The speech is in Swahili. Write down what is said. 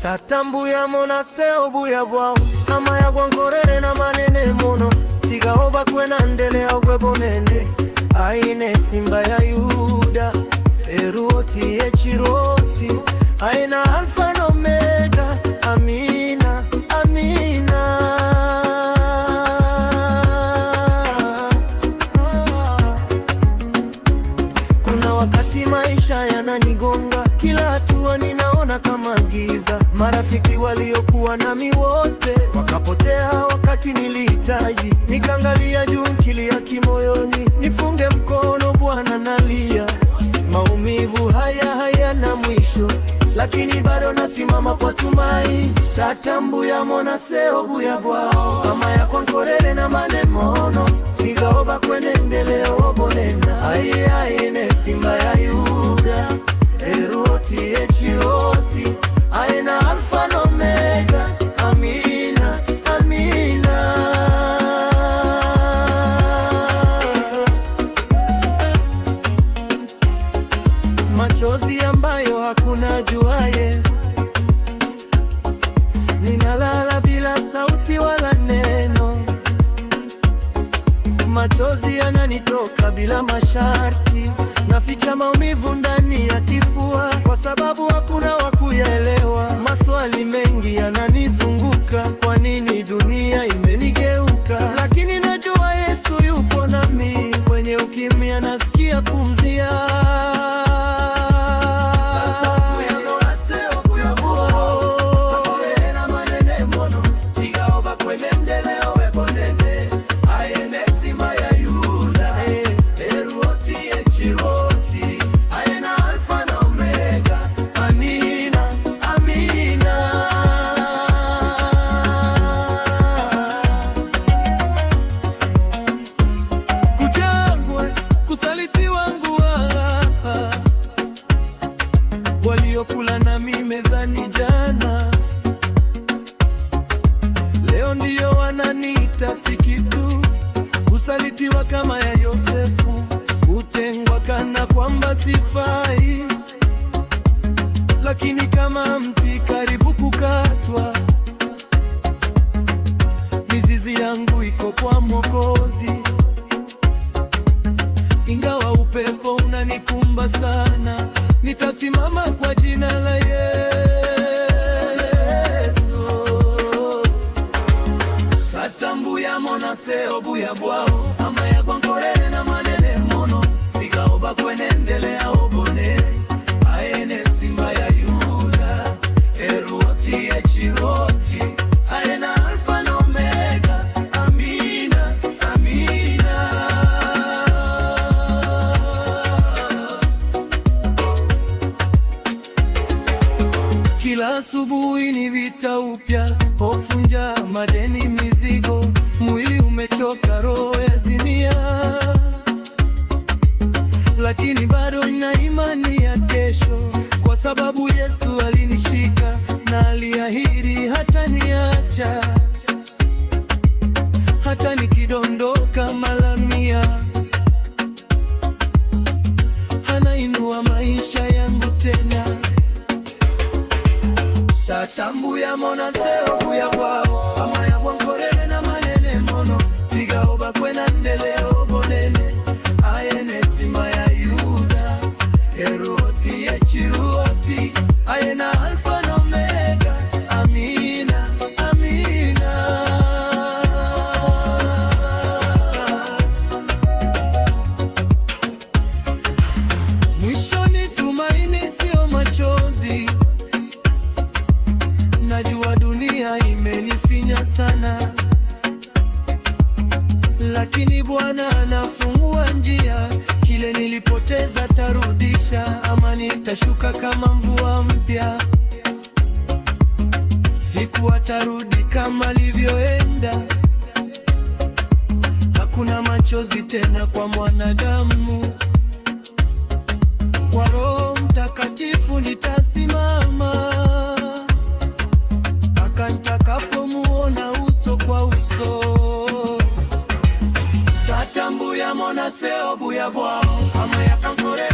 Tatambuya mona seo buya bwao ama ya gwankorere na manene mono tigaoba kwena ndele ogwe bonene aine simba ya Yuda eruoti echiroti aina alfa na omega amina amina. Kuna wakati maisha yananigonga, kila hatua ninaona kama giza. Marafiki waliokuwa nami wote wakapotea wakati nilihitaji. Nikaangalia juu nikilia kimoyoni, nifunge mkono Bwana nalia. Maumivu haya hayana mwisho, lakini bado nasimama kwa tumaini. Tatambuya mona seo buya bwao ama ya kwankorere na manemono tigaoba kwene ndeleo obonena aine simba ya Yuda eruoti echiroti aina alfa na omega amina amina. Machozi ambayo hakuna juaye, ninalala bila sauti wala neno. Machozi yananitoka bila masharti, naficha maumivu ndani ya kifua kwa sababu hakuna wa kuyaelewa. Maswali mengi yananizunguka, kwa nini dunia imenigeuka? Lakini najua Yesu yupo nami, kwenye ukimya nasikia pumzia. Waliokula nami mezani jana, leo ndiyo wananiita si kitu. Kusalitiwa kama ya Yosefu, kutengwa kana kwamba sifai. Lakini kama mti karibu kukatwa, mizizi yangu iko kwa Mwokozi. Ingawa upepo unanikumba sana, nitasimama kwa jina la Yesu. Tatambuya mona seo buya bwao ama ya gwankorere na manene mono tigaoba kwene ndelea obone aene simba ya Yuda eruoti echiroti aena alfa na omega amina amina. Kila asubuhi ni vita upya, hofu, njaa, madeni, mizigo. Mwili umechoka, roho yazimia, lakini bado nina imani ya kesho, kwa sababu Yesu alinishika na aliahidi hataniacha. Hata nikidondoka mara 100, anainua maisha yangu tena. Tatambuya mona seo buya bwao ama ya gwankorere na manene mono tigaoba kwena ndeleo bonene aene simba ya Yuda eruoti echiroti aena alfa na omega amina amina. Mwishoni tumaini sio machozi. Najua dunia imenifinya sana, lakini Bwana anafungua njia. Kile nilipoteza tarudisha, amani itashuka kama mvua mpya. Siku atarudi kama alivyoenda, hakuna machozi tena kwa mwanadamu. Kwa Roho Mtakatifu nitasimama. forever.